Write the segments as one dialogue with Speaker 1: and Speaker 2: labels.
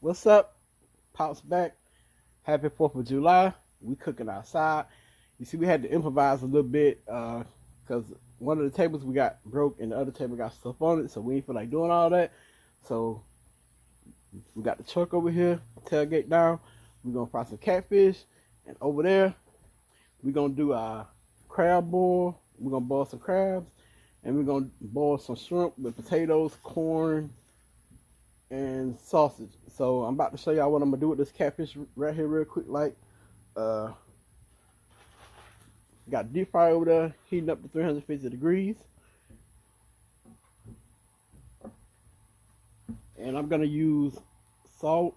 Speaker 1: What's up? Pops back. Happy 4th of July. We cooking outside. You see, we had to improvise a little bit because one of the tables we got broke and the other table got stuff on it, so we didn't feel like doing all that. So we got the truck over here, tailgate down. We're going to fry some catfish. And over there, we're going to do our crab boil. We're going to boil some crabs. And we're going to boil some shrimp with potatoes, corn, and sausage. So I'm about to show y'all what I'm gonna do with this catfish right here real quick. Got deep fry over there, heating up to 350 degrees. And I'm gonna use salt,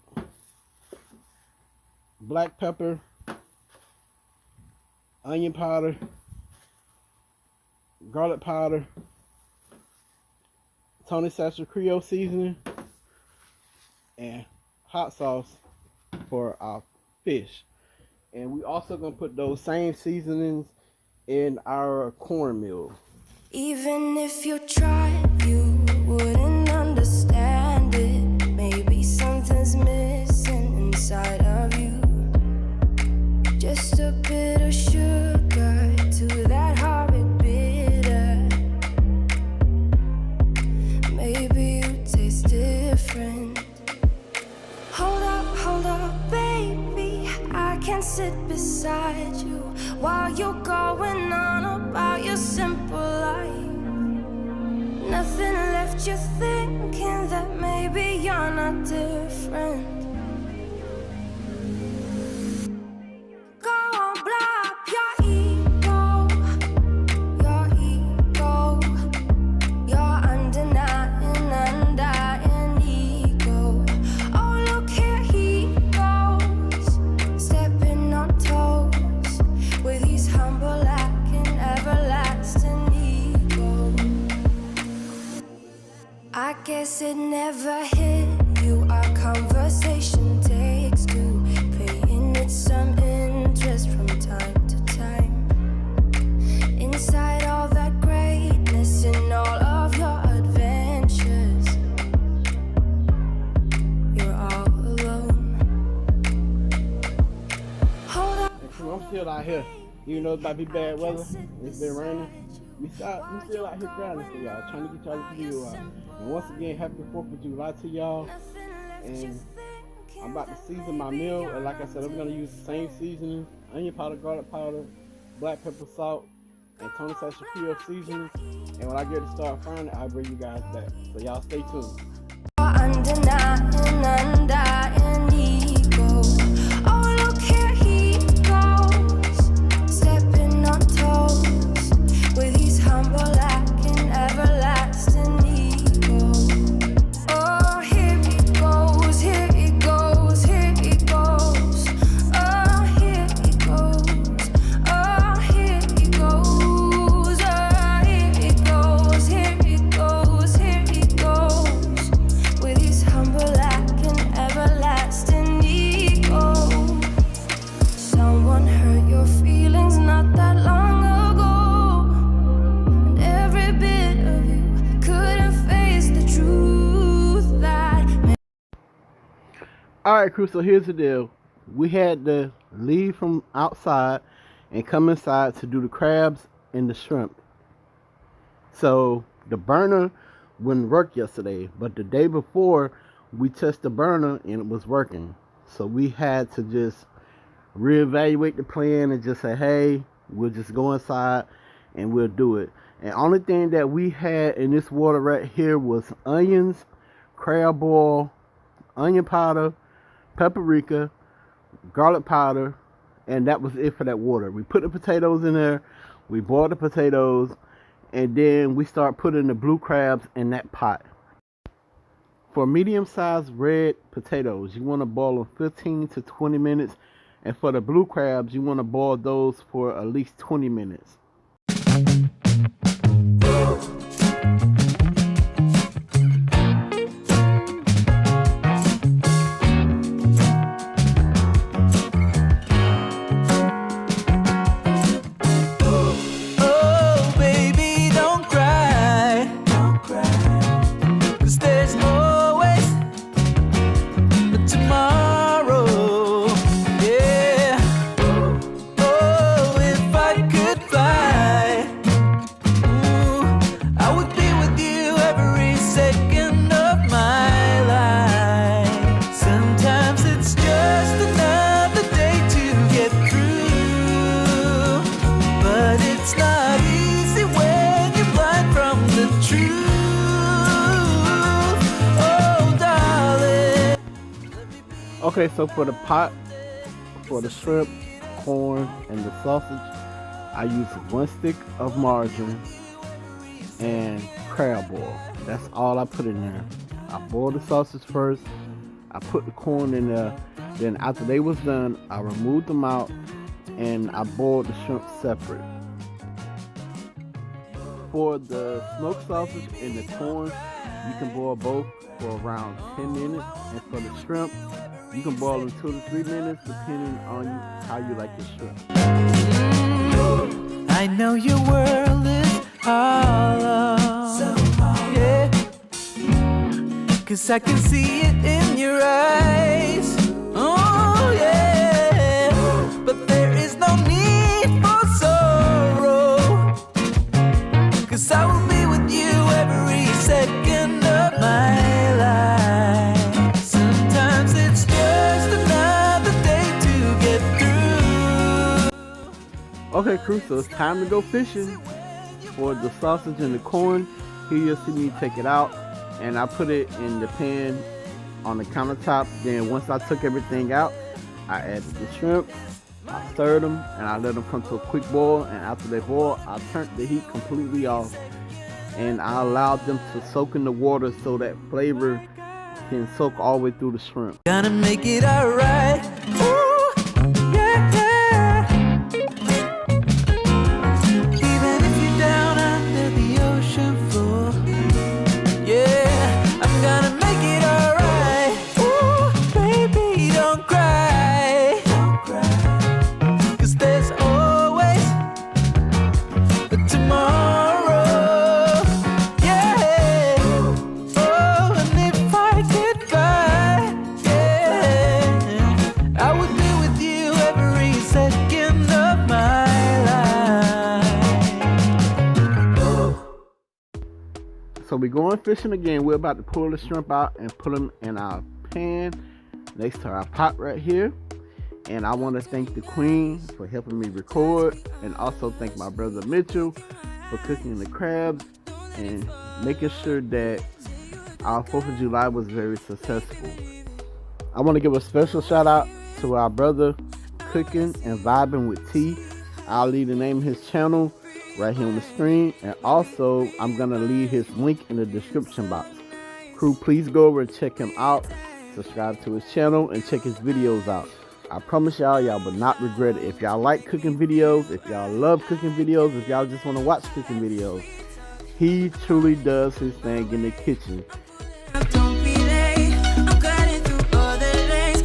Speaker 1: black pepper, onion powder, garlic powder, Chachere creole seasoning, and hot sauce for our fish. And we also gonna put those same seasonings in our cornmeal.
Speaker 2: Even if you tried, you wouldn't understand it. Maybe something's missing inside of you. Just a bit of sugar to that horrid bitter. Maybe you taste different. Hold up, baby. I can't sit beside you while you're going on about your simple life. Nothing left you thinking that maybe you're not different. Go on, blow up your ego. Your ego. Your undenying, undying ego. Oh, look here he goes, stepping on toes with his humble lacking everlasting ego. I guess it never hit you. Our conversation takes two, paying it some interest from time to time. Inside all that greatness in all of your adventures, you're all alone. Hold up.
Speaker 1: I'm still out here, even though it might be bad weather. It's been raining. We still out here grinding for y'all, trying to get y'all this video out. And once again, happy 4th of July to y'all. And I'm about to season my meal. And like I said, I'm gonna use the same seasoning: onion powder, garlic powder, black pepper, salt, and Chachere creole seasoning. And when I get to start frying it, I'll bring you guys back. So y'all stay tuned.
Speaker 2: Undenying, undying ego. Oh, look here he goes, stepping on toes with his humble lacking everlasting ego. Oh, here he goes, here he goes, here he goes. Oh, here he goes, oh, here he goes. Oh, here he goes, here he goes, here he goes with his humble lacking everlasting ego. Someone hurt your feelings not that long ago, and every bit of you couldn't face the truth that.
Speaker 1: Alright, crew, so here's the deal. We had to leave from outside and come inside to do the crabs and the shrimp. So the burner wouldn't work yesterday, but the day before we tested the burner and it was working. So we had to just reevaluate the plan and just say, hey, we'll just go inside and we'll do it. And only thing that we had in this water right here was onions, crab boil, onion powder, paprika, garlic powder, and that was it for that water. We put the potatoes in there, we boiled the potatoes, and then we start putting the blue crabs in that pot. For medium-sized red potatoes, you want to boil them 15 to 20 minutes, and for the blue crabs, you want to boil those for at least 20 minutes.
Speaker 3: But to
Speaker 1: Okay, so for the pot, for the shrimp, corn, and the sausage, I use 1 stick of margarine and crab oil. That's all I put in there. I boil the sausage first. I put the corn in there. Then after they was done, I removed them out and I boiled the shrimp separate. For the smoked sausage and the corn, you can boil both for around 10 minutes. And for the shrimp, you can boil them 2 to 3 minutes depending on how you like your shrimp.
Speaker 3: I know your world is hollow, yeah, 'cause I can see it in your eyes. Oh yeah, but there is no need for sorrow, 'cause I will be with you every second of my life. Sometimes it's just another day to get through.
Speaker 1: Okay, crew, so it's time to go fishing. For the sausage and the corn, here you'll see me take it out, and I put it in the pan on the countertop. Then once I took everything out, I added the shrimp, I stirred them, and I let them come to a quick boil. And after they boil, I turned the heat completely off, and I allowed them to soak in the water so that flavor can soak all the way through the shrimp.
Speaker 3: Gonna make it alright. Ooh, yeah, yeah. Even if you're down under the ocean floor, yeah, I'm gonna make it alright. Ooh, baby, don't cry. 'Cause there's always a tomorrow. Yeah. Oh, and if I could fly, yeah, I would be with you every second of my life.
Speaker 1: So we're going fishing again. We're about to pull the shrimp out and put them in our pan next to our pot right here. And I want to thank the Queen for helping me record, and also thank my brother Mitchell for cooking the crabs and making sure that our 4th of July was very successful. I want to give a special shout out to our brother Cooking and Vibing with T. I'll leave the name of his channel right here on the screen, and also I'm gonna leave his link in the description box. Crew, please go over and check him out, subscribe to his channel, and check his videos out. I promise y'all will not regret it. If y'all like cooking videos, if y'all love cooking videos, if y'all just want to watch cooking videos, he truly does his thing in the kitchen.
Speaker 2: Don't be late. I'm cutting through all the lanes.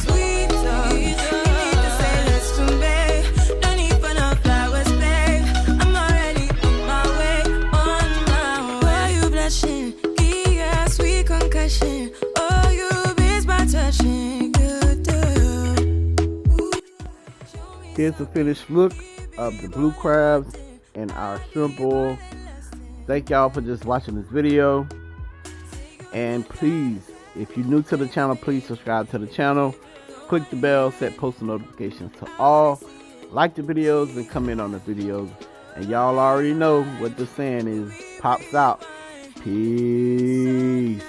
Speaker 2: Sweet talk. You need to say let's do, babe. No need for no flowers, babe. I'm already on my way, Why you blushing? Yeah, sweet concussion. Oh, you beats my touching. Good,
Speaker 1: Here's a finished look of the blue crabs and our shrimp oil. Thank y'all for just watching this video. And please, if you're new to the channel, please subscribe to the channel. Click the bell, set post notifications to all. Like the videos and comment on the videos. And y'all already know what the saying is. Pops out. Peace.